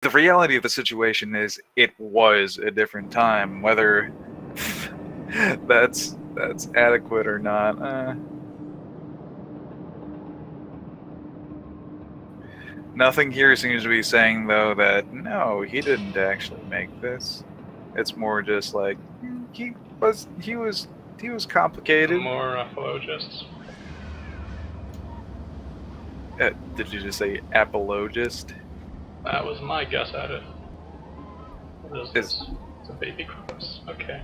the reality of the situation is it was a different time. Whether that's adequate or not. Nothing here seems to be saying though that no, he didn't actually make this. It's more just like he was complicated. More apologists. Did you just say apologist? That was my guess at it. What is this? It's a baby crocus. Okay.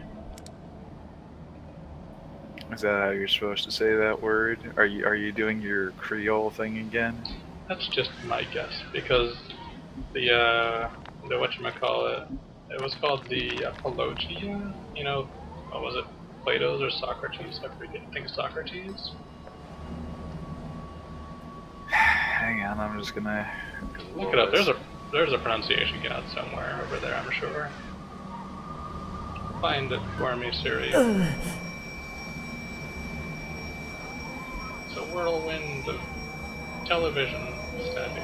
Is that how you're supposed to say that word? Are you doing your Creole thing again? That's just my guess because the whatchamacallit, it was called the Apologia. You know, what was it? Plato's or Socrates? I forget. I think Socrates. Hang on, I'm just gonna look it up. There's a pronunciation guide somewhere over there, I'm sure. Find it for me, Siri. It's a whirlwind of television static.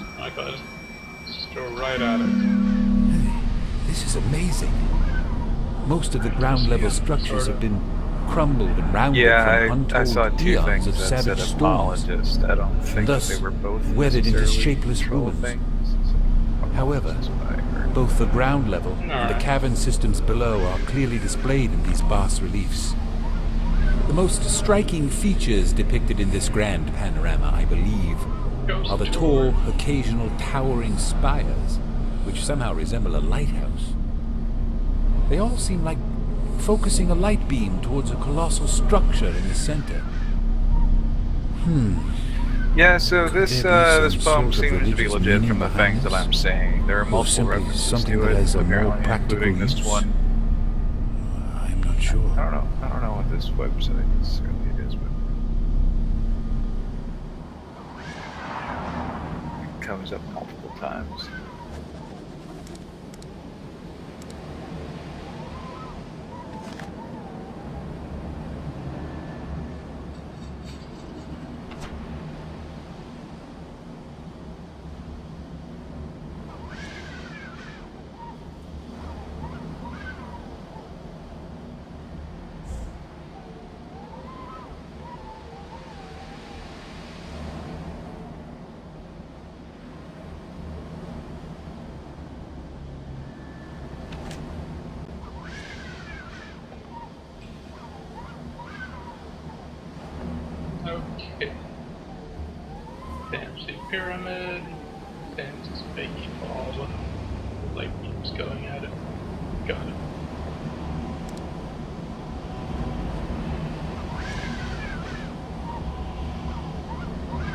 Oh my god, just go right at it. Hey, this is amazing. Most of the ground level structures have been crumbled and rounded from I saw untold two eons things of that savage said storms, apologist. I don't think thus they were both weathered into necessarily shapeless control ruins. things. However, both the ground level and the cavern systems below are clearly displayed in these bas reliefs. The most striking features depicted in this grand panorama, I believe, are the tall, occasional towering spires, which somehow resemble a lighthouse. They all seem like focusing a light beam towards a colossal structure in the center. Yeah, so this poem sort of seems to be religious legit meaning from the behind things that this? I'm saying. There are Or multiple simply references something to that it, has a more apparently, practical including this use? one. I'm not sure. I don't know what this website necessarily is, but it comes up multiple times. Okay. Fancy pyramid. Fancy spiky ball with light beams going at it. Got it.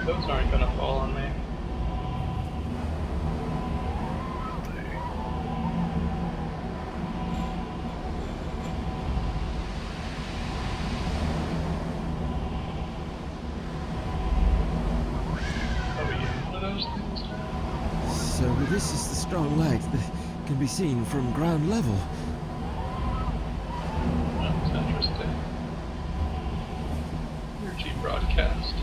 Those aren't gonna fall on me. So this is the strong light that can be seen from ground level. That's interesting. Energy broadcast.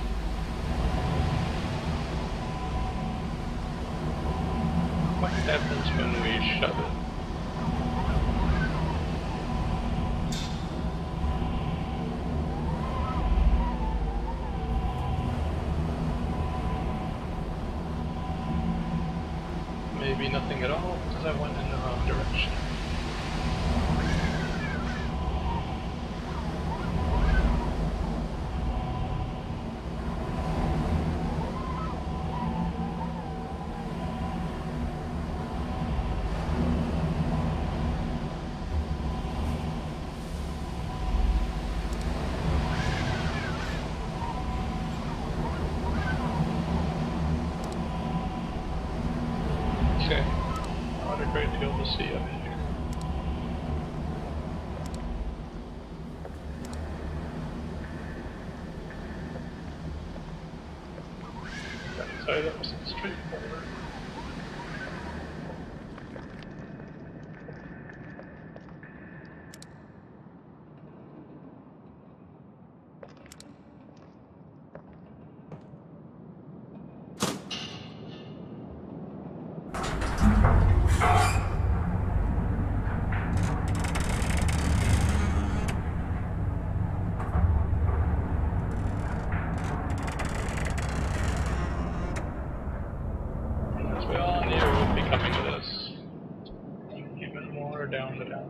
What happens when we shove it? Maybe nothing at all, because I went in the wrong direction. Okay, not a great deal to see up here. I'd say that was straightforward.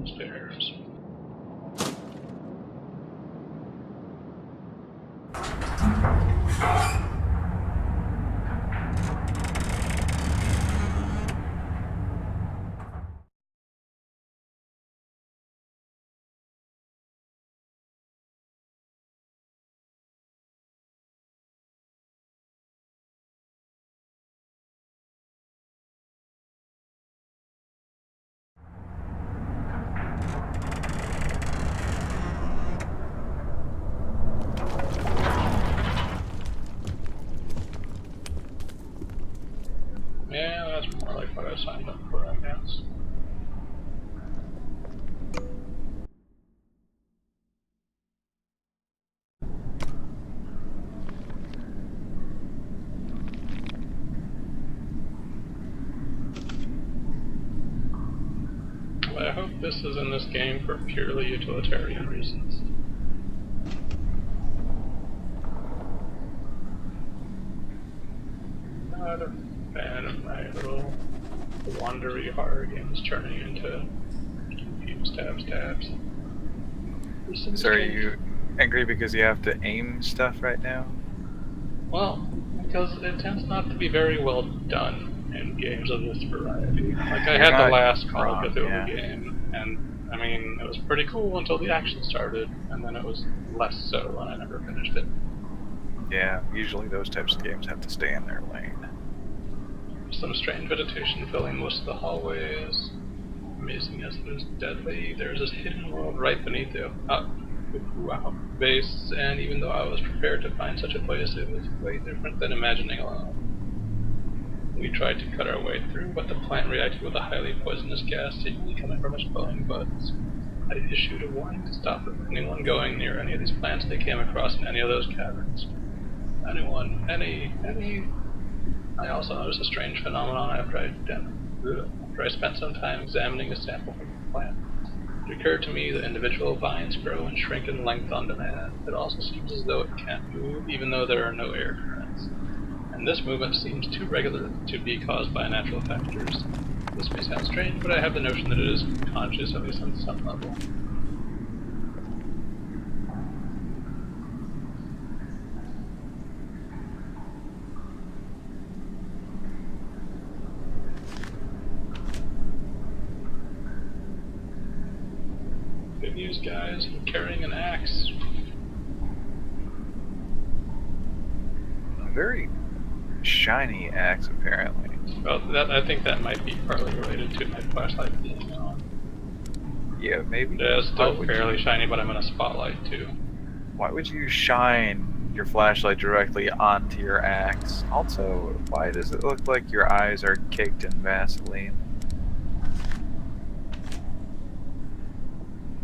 Stairs. Yeah, that's more like what I signed up for, I guess. But I hope this is in this game for purely utilitarian reasons. Not a fan of my little wandery horror games turning into tabs. So are you angry because you have to aim stuff right now? Well, because it tends not to be very well done in games of this variety. Like I had the last Call of Cthulhu game, and I mean it was pretty cool until the action started, and then it was less so, and I never finished it. Yeah, usually those types of games have to stay in their lane. Some strange vegetation filling most of the hallways. Amazing as it is deadly, there's this hidden world right beneath the base, and even though I was prepared to find such a place, it was way different than imagining alone. We tried to cut our way through, but the plant reacted with a highly poisonous gas seemingly coming from its glowing buds. I issued a warning to stop anyone going near any of these plants they came across in any of those caverns. I also noticed a strange phenomenon after I spent some time examining a sample from the plant. It occurred to me that individual vines grow and shrink in length on demand. It also seems as though it can't move, even though there are no air currents. And this movement seems too regular to be caused by natural factors. This may sound strange, but I have the notion that it is conscious, at least on some level. Good news, guys. I'm carrying an axe. A very shiny axe, apparently. Well, I think that might be partly related to my flashlight being on. Yeah, maybe. Yeah, it's still fairly shiny, but I'm in a spotlight too. Why would you shine your flashlight directly onto your axe? Also, why does it look like your eyes are caked in Vaseline?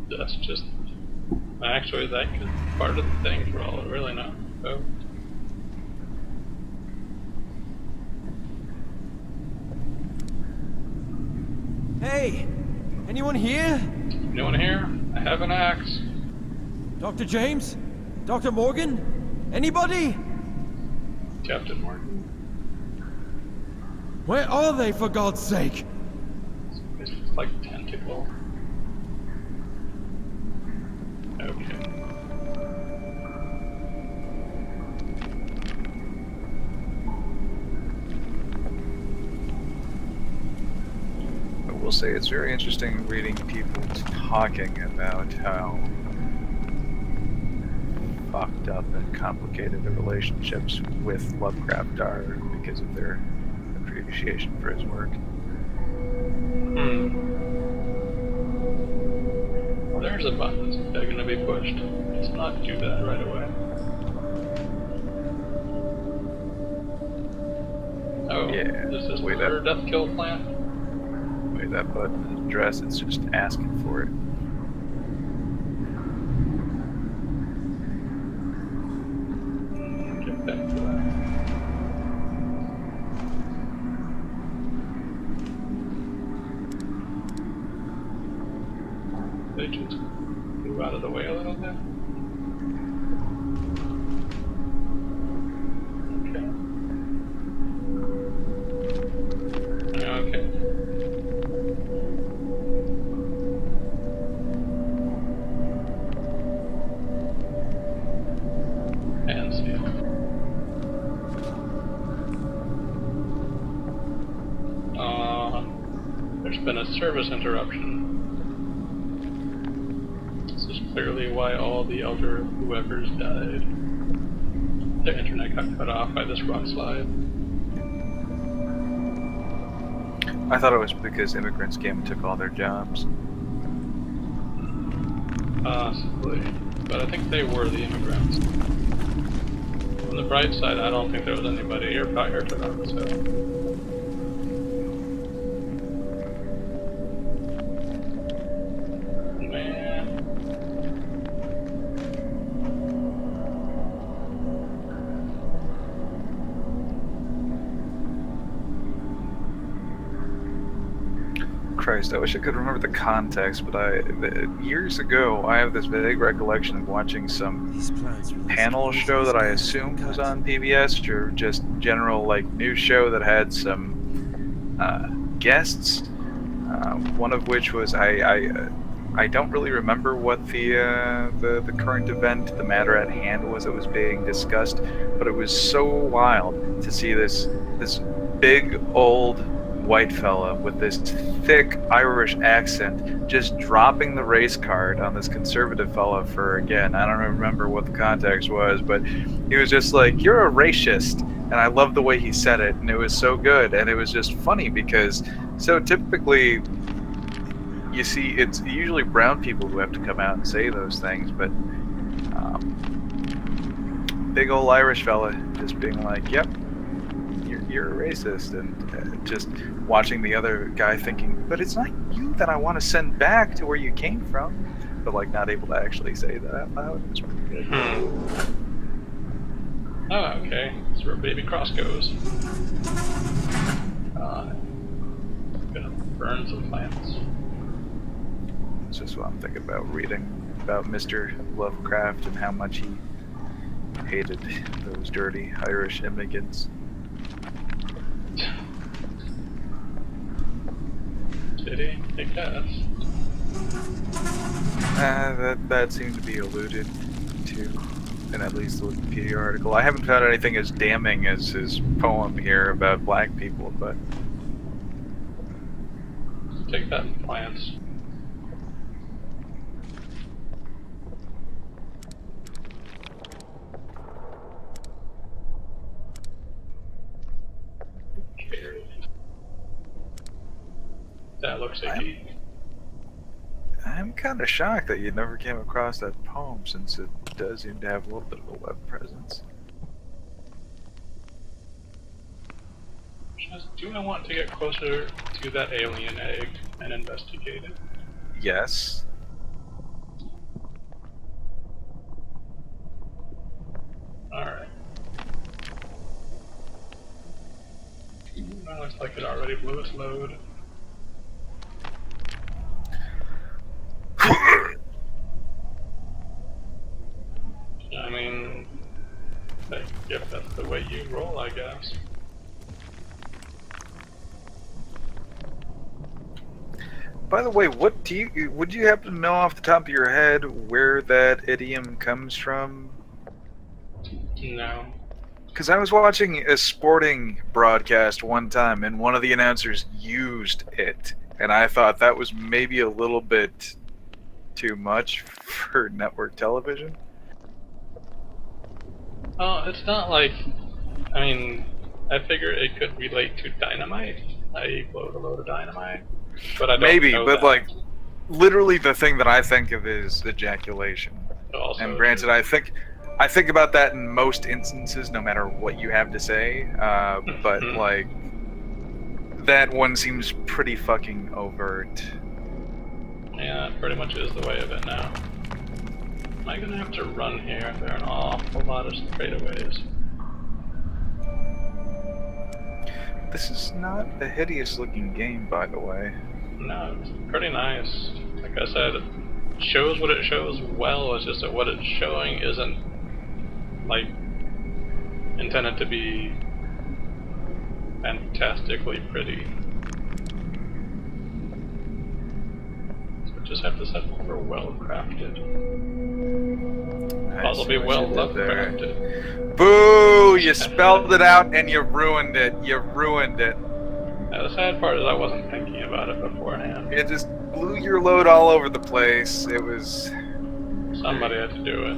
That's just... Actually, that could be part of the thing for all I really know. So. Hey! Anyone here? Anyone here? I have an axe. Dr. James? Dr. Morgan? Anybody? Captain Morgan. Where are they, for God's sake? It's like tentacle. Okay. I will say it's very interesting reading people talking about how fucked up and complicated the relationships with Lovecraft are because of their appreciation for his work. Well, there's a button that's going to be pushed. Let's not do that right away. Oh, yeah, is this the death kill plant? The way that button is addressed, it's just asking for it. Get back to that. They just move out of the way a little bit. Okay. there's been a service interruption. This is clearly why all the elder whoever's died. Their internet got cut off by this rock slide. I thought it was because immigrants came and took all their jobs. Possibly. But I think they were the immigrants. On the bright side, I don't think there was anybody here prior to that, so... Christ, I wish I could remember the context, but years ago, I have this vague recollection of watching some These plants release panel poisons show that I that assumed was cut. on PBS, or just general like news show that had some guests. One of which was I don't really remember what the current event, the matter at hand was that was being discussed, but it was so wild to see this big old white fella with this thick Irish accent just dropping the race card on this conservative fella for, again, I don't remember what the context was, but he was just like, "You're a racist," and I loved the way he said it, and it was so good, and it was just funny because so typically you see it's usually brown people who have to come out and say those things, but big old Irish fella just being like, "Yep, you're a racist," and just watching the other guy thinking, "But it's not you that I want to send back to where you came from," but like not able to actually say that out loud. It was pretty good. Oh, okay. That's where Baby Cross goes. Gonna burn some plants. It's just what I'm thinking about reading about Mr. Lovecraft and how much he hated those dirty Irish immigrants. Did he? I guess. That seemed to be alluded to in at least the Wikipedia article. I haven't found anything as damning as his poem here about black people, but... Take that, plants. That looks icky. I'm kind of shocked that you never came across that poem, since it does seem to have a little bit of a web presence. Do I want to get closer to that alien egg and investigate it? Yes. Alright. That looks like it already blew its load. I mean, if that's the way you roll, I guess. By the way, would you happen to know off the top of your head where that idiom comes from? No. Because I was watching a sporting broadcast one time, and one of the announcers used it, and I thought that was maybe a little bit too much for network television. Oh, it's not like... I mean, I figure it could relate to dynamite. I blow a load of dynamite. But I don't maybe, know but that. like, literally the thing that I think of is ejaculation. Also, And granted, I think about that in most instances, no matter what you have to say. But like, that one seems pretty fucking overt. Yeah, that pretty much is the way of it now. Am I gonna have to run here? There are an awful lot of straightaways. This is not a hideous looking game, by the way. No, it's pretty nice. Like I said, it shows what it shows well. It's just that what it's showing isn't like intended to be fantastically pretty. So we just have to settle for well crafted. Possibly well love crafted. Boo! You spelled it out and you ruined it. You ruined it. Yeah, the sad part is I wasn't thinking about it beforehand. It just blew your load all over the place. It was... Somebody had to do it.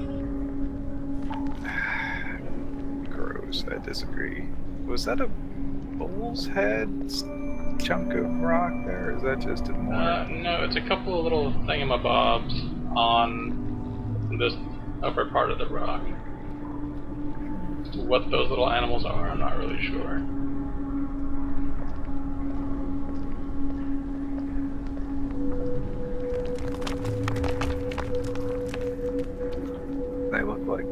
gross, I disagree. Was that a bull's head chunk of rock there, or is that just a more... No, it's a couple of little thingamabobs on this upper part of the rock. What those little animals are, I'm not really sure. They look like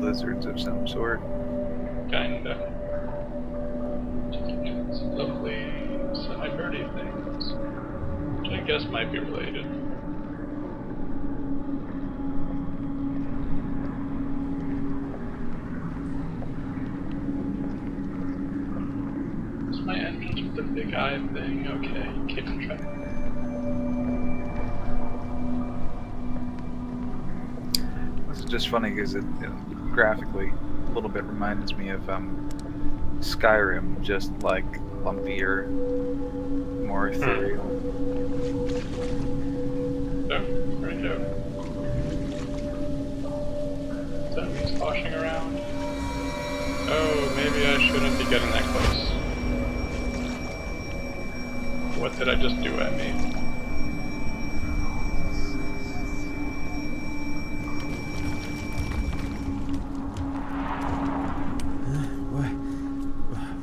lizards of some sort. Kinda. It's lovely semi-birdie things, which I guess might be related. It's my entrance with the big eye thing. Okay, keeping track. This is just funny because it graphically a little bit reminds me of Skyrim, just like lumpier, more ethereal. Oh, right out. Is that me sloshing around? Oh, maybe I shouldn't be getting that close. What did I just do at me?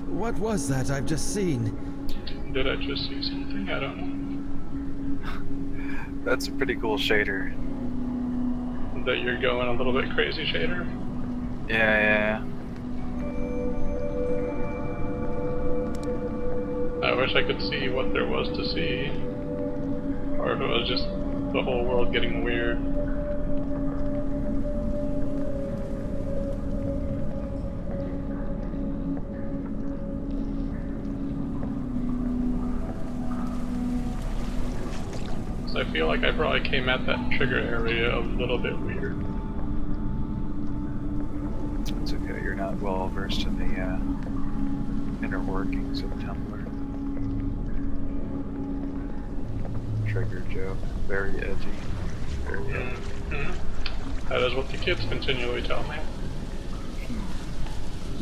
What was that I've just seen? Did I just see something? I don't know. That's a pretty cool shader. That you're going a little bit crazy, shader? Yeah. I wish I could see what there was to see. Or if it was just the whole world getting weird. So I feel like I probably came at that trigger area a little bit weird. It's okay, you're not well versed in the inner workings of Tumblr. Trigger joke. Very edgy. Very edgy. Mm-hmm. That is what the kids continually tell me.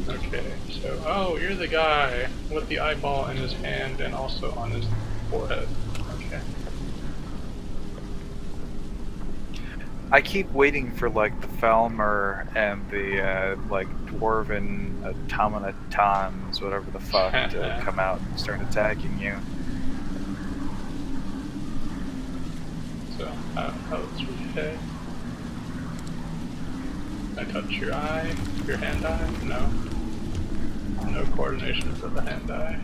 Okay, so, oh, you're the guy with the eyeball in his hand and also on his forehead. Okay. I keep waiting for like the Falmer and the like dwarven automatons, whatever the fuck, to come out and start attacking you. So, how's your head? I touch your eye? Your hand eye? No. No coordination for the hand eye.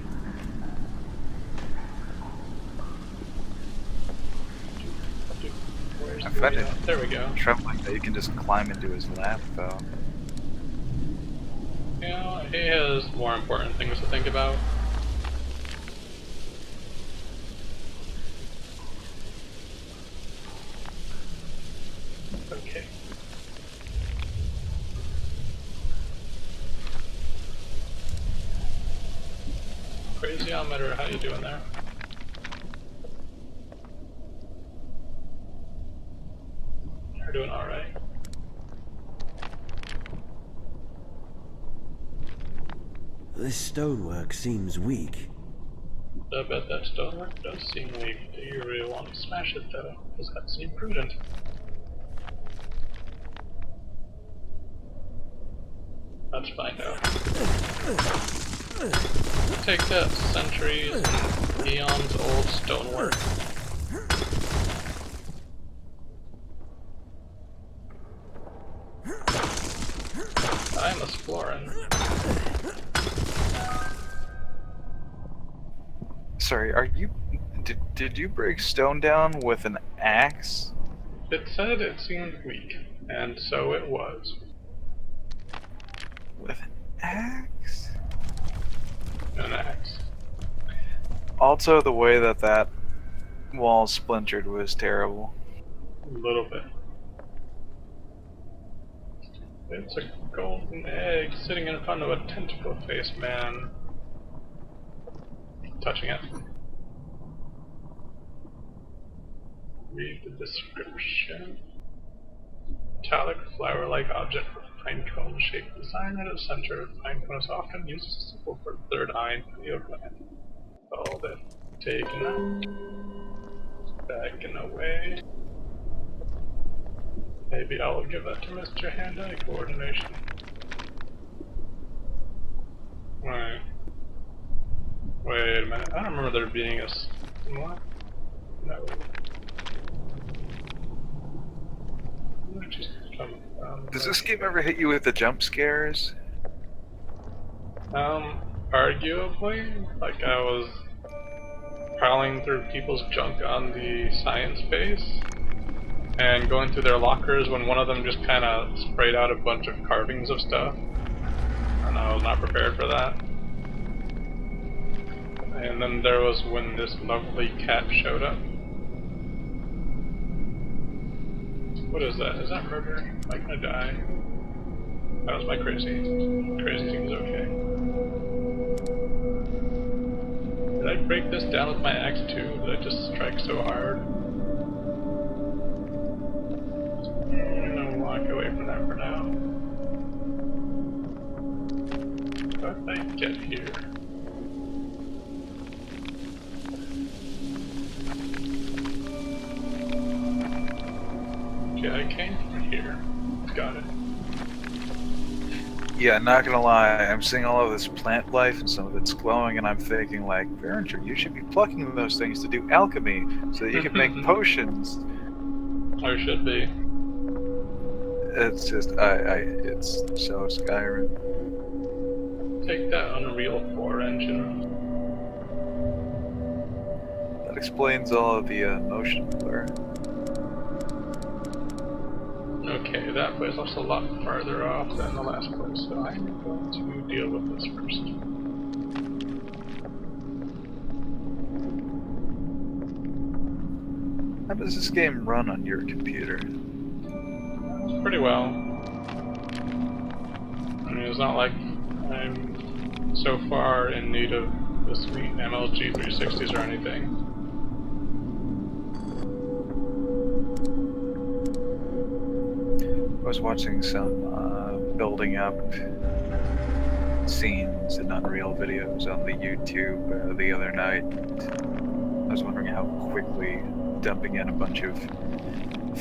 Where's I find it there we go. troubling that you can just climb into his lap, though. You know, he has more important things to think about. Okay. Crazyometer, how you doing there? You're doing alright. This stonework seems weak. I bet that stonework does seem weak. Do you really want to smash it though? Does that seem prudent? Let's find out. Take that, centuries and eons old stonework. I'm exploring. Sorry, are you... Did you break stone down with an axe? It said it seemed weak, and so it was. With an axe? An axe. Also, the way that that wall splintered was terrible. A little bit. It's a golden egg sitting in front of a tentacle-faced man. touching it. Read the description. Metallic flower-like object with pine cone-shaped design at its center. The pine cone is often used as a symbol for the third eye in pineal gland. All that taken out, backing away. Maybe I'll give that to Mr. Hand-Eye Coordination. Right. Wait a minute. I don't remember there being a. What? No. Does this game ever hit you with the jump scares? Arguably. Like, I was prowling through people's junk on the science base and going through their lockers when one of them just kind of sprayed out a bunch of carvings of stuff. And I was not prepared for that. And then there was when this lovely cat showed up. What is that? Is that murder? Am I gonna die? That was my crazy. Crazy thing is okay. Did I break this down with my axe too? Did I just strike so hard? I'm gonna walk away from that for now. How did I get here? Okay, I came from here. Got it. Yeah, not gonna lie, I'm seeing all of this plant life and some of it's glowing, and I'm thinking, like, Varinger, you should be plucking those things to do alchemy so that you can make potions. Or should be. It's just, it's so Skyrim. Take that Unreal 4 engine. That explains all of the motion blur. Okay, that place looks a lot farther off than the last place, so I'm going to deal with this first. How does this game run on your computer? Pretty well. I mean, it's not like I'm so far in need of the sweet MLG 360s or anything. I was watching some building up scenes and Unreal videos on the YouTube the other night. I was wondering how quickly dumping in a bunch of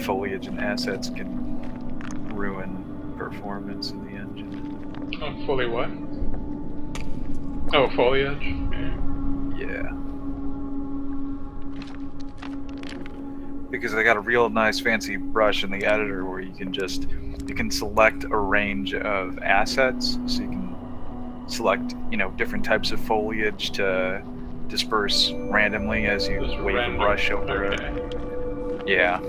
foliage and assets can ruin performance in the engine. Oh, fully what? Oh, foliage? Yeah. Because I got a real nice fancy brush in the editor where you can select a range of assets, so you can select, different types of foliage to disperse randomly as you wave a brush over it. Yeah.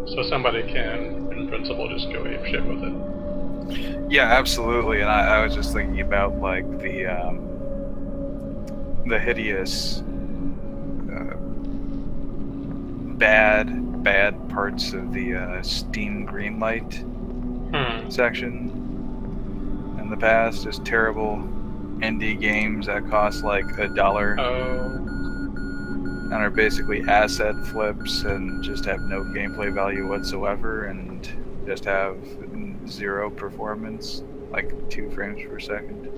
So somebody can, in principle, just go ape shit with it. Yeah, absolutely. And I was just thinking about like the hideous bad parts of the Steam Greenlight section in the past. Just terrible indie games that cost like $1 and are basically asset flips and just have no gameplay value whatsoever and just have 0 performance, like 2 frames per second.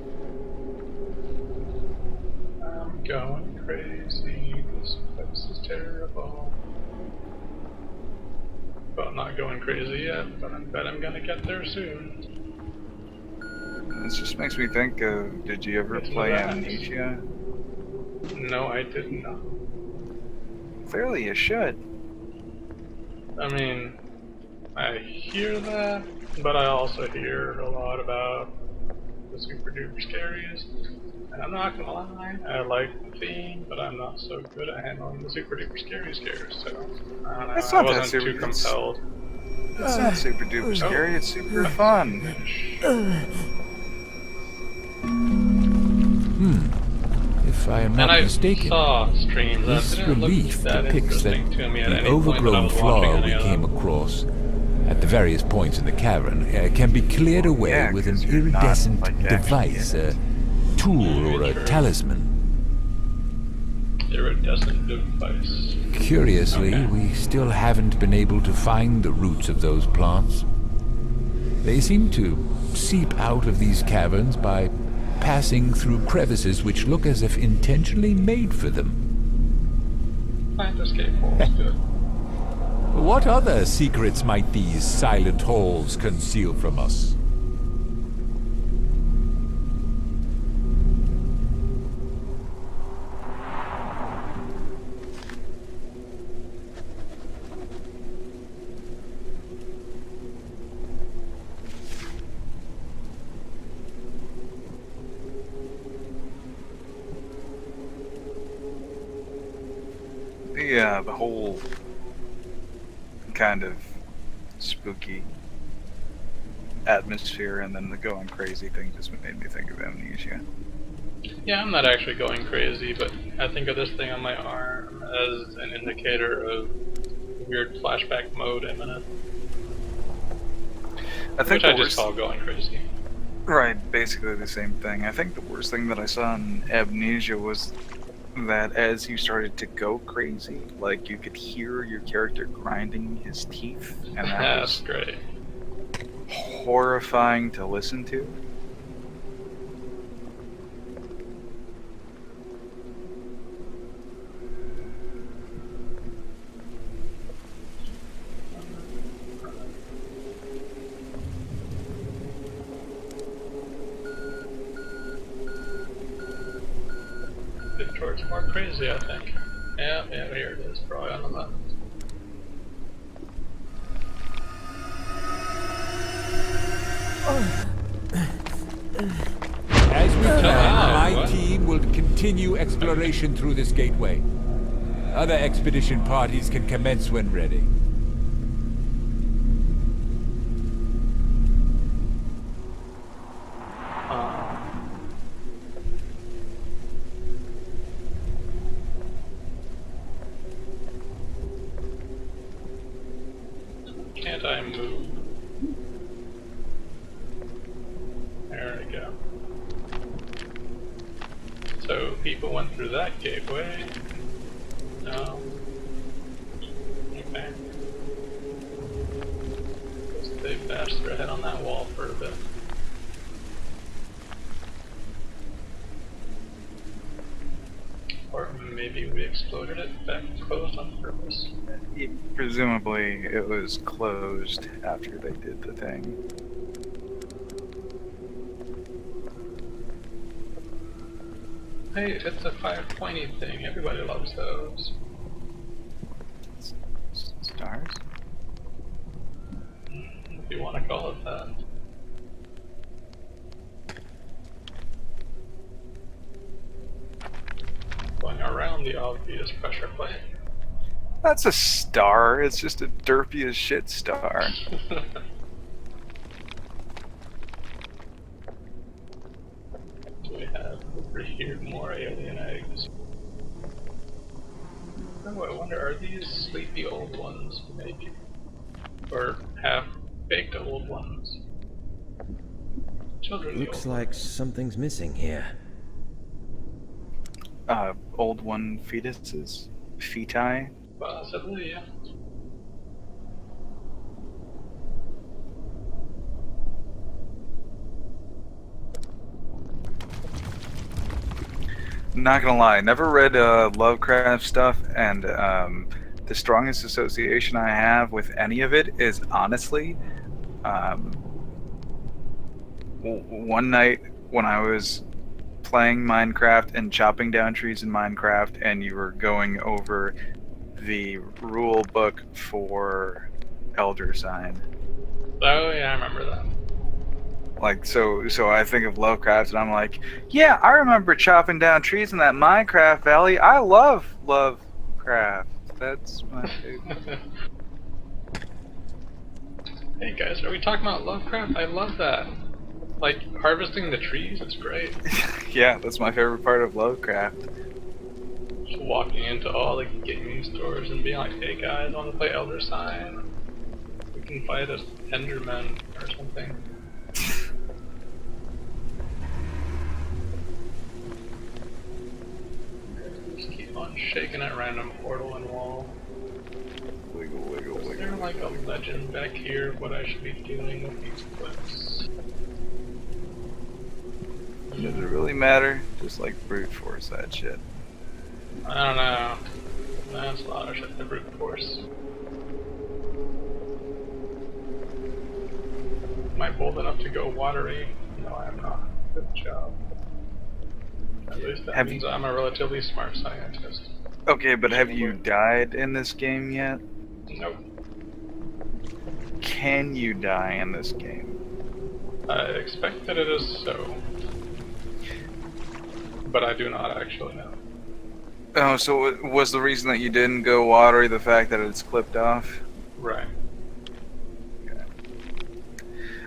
I'm going crazy. This place is terrible. Well, I'm not going crazy yet, but I bet I'm gonna get there soon. This just makes me think of, did you ever play Amnesia? No, I did not. Clearly you should. I mean, I hear that, but I also hear a lot about the super duper scaries. And I'm not gonna lie, I like the theme, but I'm not so good at handling the super duper scary scares, so I don't know, It's I not that wasn't super, too compelled. It's not super duper scary, it's super fun. If I am not mistaken, saw streams that this didn't look relief that depicts that interesting to me at the any point that I overgrown was floor watching we any of came them. across at the various points in the cavern can be cleared away Yeah, with an 'cause you're not, iridescent like, device, actually a tool or a talisman. iridescent device. Curiously, Okay. we still haven't been able to find the roots of those plants. They seem to seep out of these caverns by passing through crevices which look as if intentionally made for them. Plant escape holes, good. What other secrets might these silent halls conceal from us? The whole kind of spooky atmosphere and then the going crazy thing just made me think of Amnesia. Yeah, I'm not actually going crazy, but I think of this thing on my arm as an indicator of weird flashback mode imminent. I think Which I just call going crazy. Right, basically the same thing. I think the worst thing that I saw in Amnesia was that as you started to go crazy, like you could hear your character grinding his teeth, and that That's was great. horrifying to listen to. Bit towards more crazy, I think. Yeah, here it is, probably on the left. As we planned, my what? team will continue exploration through this gateway. Other expedition parties can commence when ready. Can't I move? There we go. So people went through that gateway. No. Okay. Guess they bashed their head on that wall for a bit. Or maybe we exploded it back closed on purpose. Presumably, it was closed after they did the thing. Hey, it's a 520 thing. Everybody loves those. Stars? If you want to call it that. Going around the obvious pressure plate. That's a star. It's just a derpy as shit star. We have over here more alien eggs. Oh, I wonder, are these sleepy old ones, maybe? Or half-baked old ones? Children. Looks like something's missing here. Old one fetuses? Feti? Possibly, yeah. Not gonna lie, never read Lovecraft stuff, and the strongest association I have with any of it is honestly, one night when I was playing Minecraft and chopping down trees in Minecraft, and you were going over the rule book for Elder Sign. Oh yeah, I remember that. Like, so I think of Lovecraft, and I'm like, yeah, I remember chopping down trees in that Minecraft valley. I love Lovecraft. That's my favorite. Hey guys, are we talking about Lovecraft? I love that. Like, harvesting the trees is great. Yeah, that's my favorite part of Lovecraft. Just walking into all the gaming stores and being like, hey guys, I want to play Elder Sign. We can fight a Enderman or something. Just keep on shaking at random portal and wall. Wiggle, wiggle, Is wiggle. there like a legend back here of what I should be doing with these clips? Does it really matter? Just like brute force that shit. I don't know. That's a lot of shit to brute force. Am I bold enough to go watery? No, I am not. Good job. At least that means I'm a relatively smart scientist. Okay, but have you died in this game yet? Nope. Can you die in this game? I expect that it is so. But I do not actually know. Oh, so was the reason that you didn't go watery the fact that it's clipped off? Right.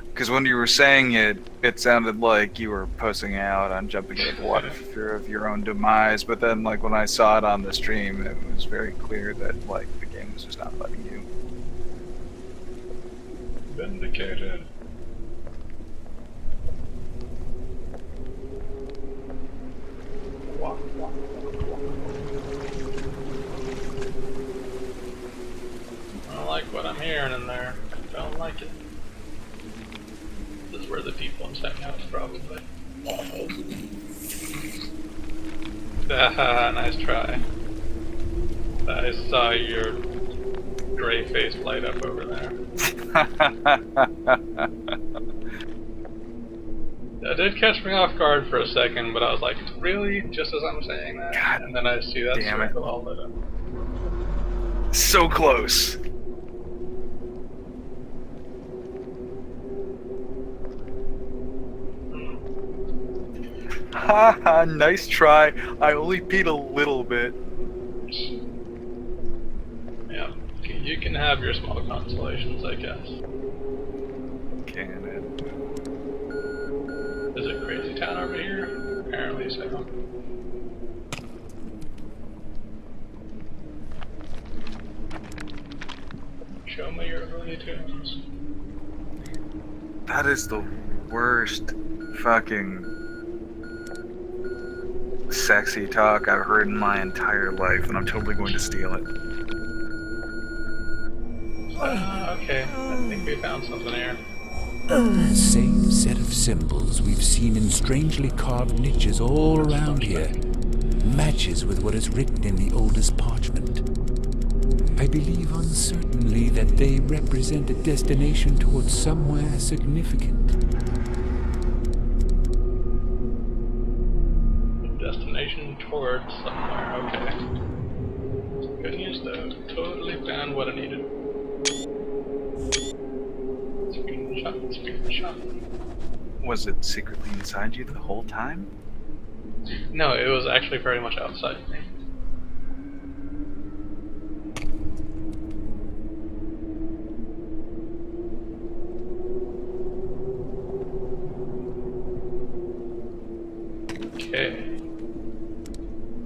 Because when you were saying it, it sounded like you were posting out on jumping into the water for fear of your own demise, but then like when I saw it on the stream, it was very clear that like the game was just not letting you. Vindicated. Walk, walk, walk, walk. I don't like what I'm hearing in there. I don't like it. This is where the people I'm setting out probably. Nice try. I saw your gray face light up over there. That did catch me off guard for a second, but I was like, really? Just as I'm saying that? God, and then I see that circle all lit up. So close. Haha, nice try. I only peed a little bit. Yeah, you can have your small consolations, I guess. Can it? Is it Crazy Town over here? Apparently so. Show me your Looney Tunes. That is the worst fucking sexy talk I've heard in my entire life, and I'm totally going to steal it. Okay, I think we found something here. Same set of symbols we've seen in strangely carved niches all around here. Matches with what is written in the oldest parchment. I believe uncertainly that they represent a destination towards somewhere significant. Destination towards somewhere, okay. Good news though, totally found what I needed. Screenshot. Was it secretly inside you the whole time? No, it was actually very much outside me. Okay.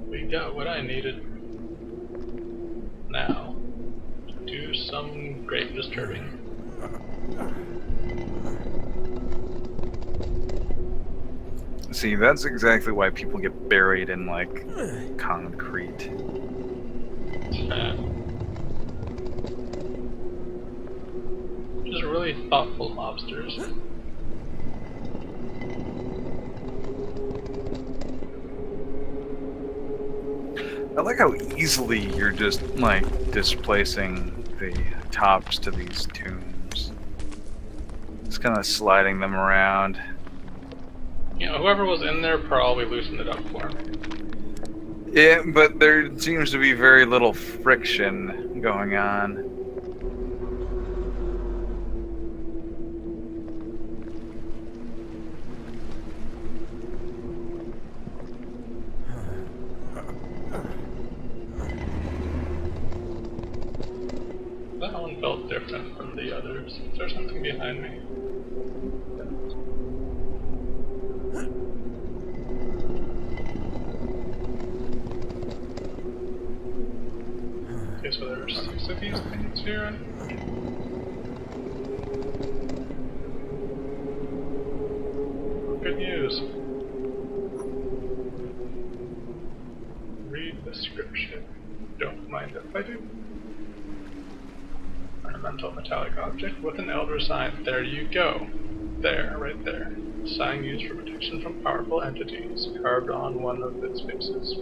We got what I needed. Now, do some grave disturbing. See, that's exactly why people get buried in, like, concrete. Just really thoughtful mobsters. I like how easily you're just, like, displacing the tops to these tombs. Just kind of sliding them around. You know, whoever was in there probably loosened it up for me. Yeah, but there seems to be very little friction going on. That one felt different from the others. Is there something behind me? Okay, so there are 6 of these things here. Good news. Read description. Don't mind if I do. Ornamental metallic object with an elder sign. There you go. There, right there. Sign used for protection from powerful entities, carved on one of its faces.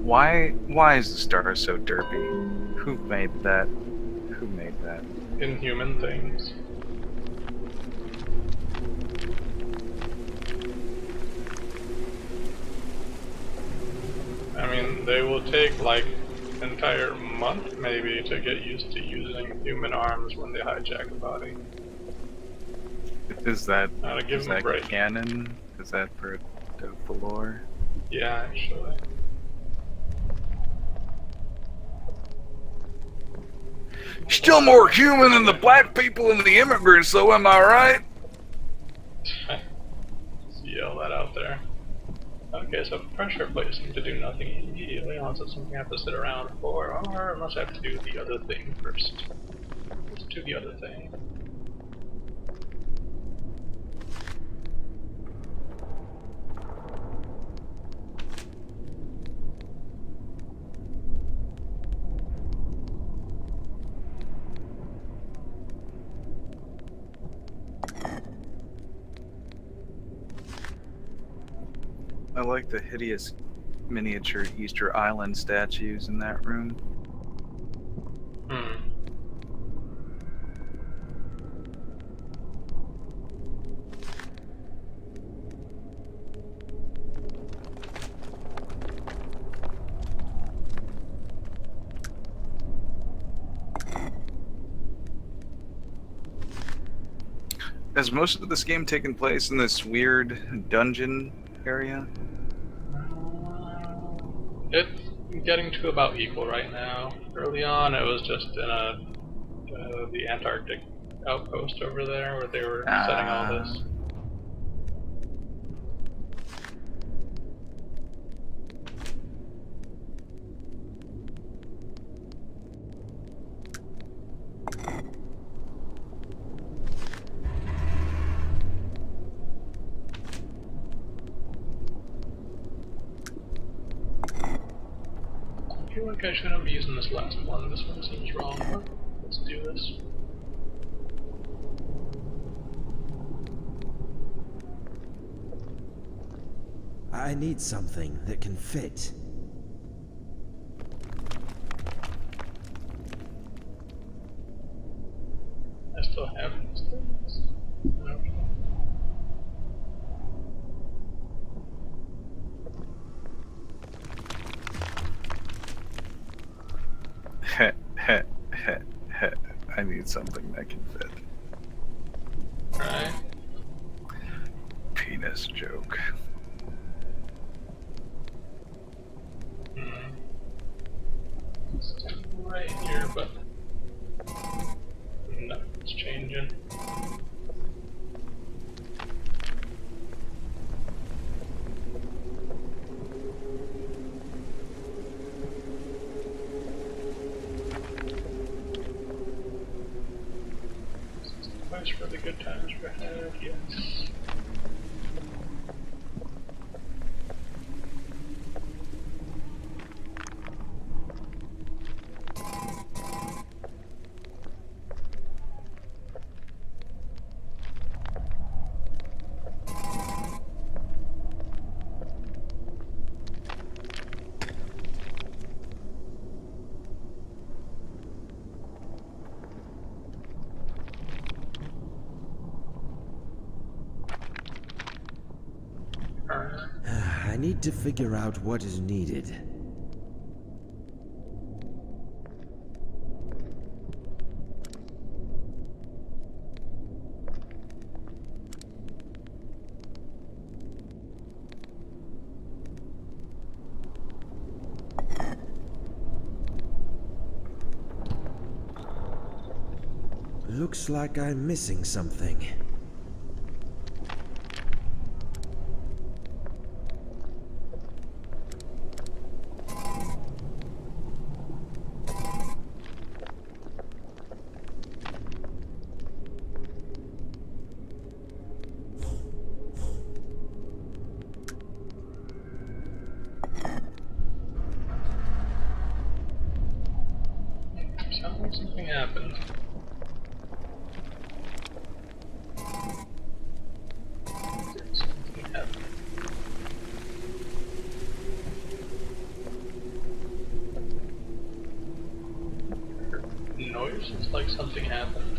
Why is the star so derpy? Who made that? Who made that? Inhuman things. I mean, they will take like an entire month maybe to get used to using human arms when they hijack a body. Is that Give them a break. canon? Is that part of the lore? Yeah, actually. Still more human than the black people and the immigrants, though, am I right? Just yell that out there. Okay, so pressure plate seems to do nothing immediately unless it's something I have to sit around for, or unless I have to do the other thing first. Let's do the other thing. I like the hideous miniature Easter Island statues in that room. Has most of this game taken place in this weird dungeon area? It's getting to about equal right now. Early on, it was just in the Antarctic outpost over there where they were setting all this. I feel like I shouldn't be using this last one. This one seems wrong, but let's do this. I need something that can fit. I still have these things. Okay. I need something that can fit. Alright. Penis joke. It's right here, but nothing's changing. Place for the good times were had, yes. I need to figure out what is needed. Looks like I'm missing something. Seems like something happened.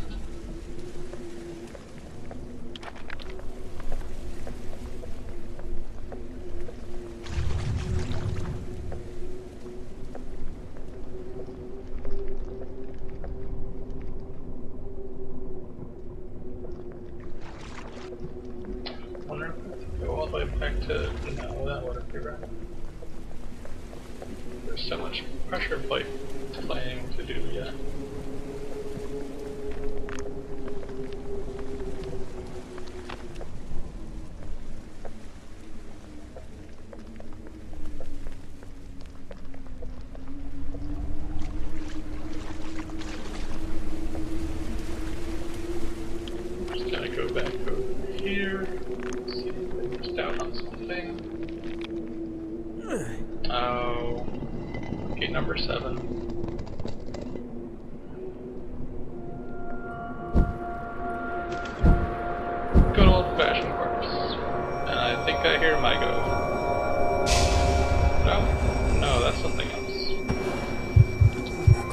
Wonder if I have to go all the way back to... No, that wouldn't be right. There's so much pressure plate playing to do yet. Just gonna go back over here, see if I missed out on something. Oh, gate number 7. Good old-fashioned corpse. And I think I hear Mygo. No? No, that's something else.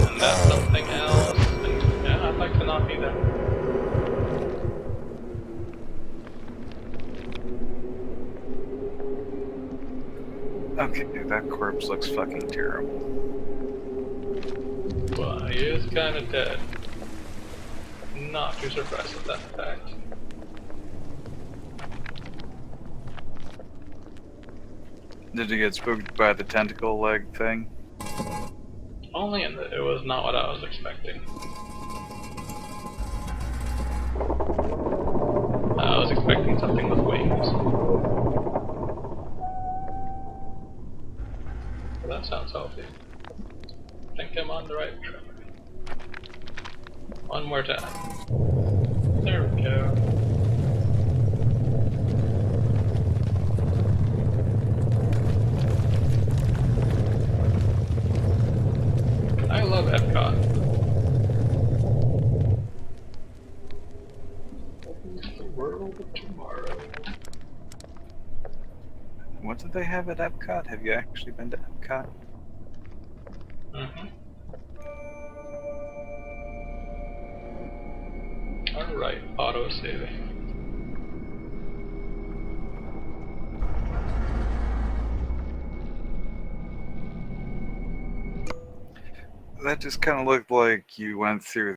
And that's something else. And yeah, I'd like to not be there. Okay, that corpse looks fucking terrible. Well, he is kinda dead. Not too surprised at that fact. Did you get spooked by the tentacle leg thing? Only in that it was not what I was expecting. I was expecting something with wings. That sounds healthy. I think I'm on the right track. One more time. There we go. I love Epcot. It's the world of tomorrow. What did they have at Epcot? Have you actually been to Epcot? Mm-hmm. Alright, auto-saving. That just kind of looked like you went through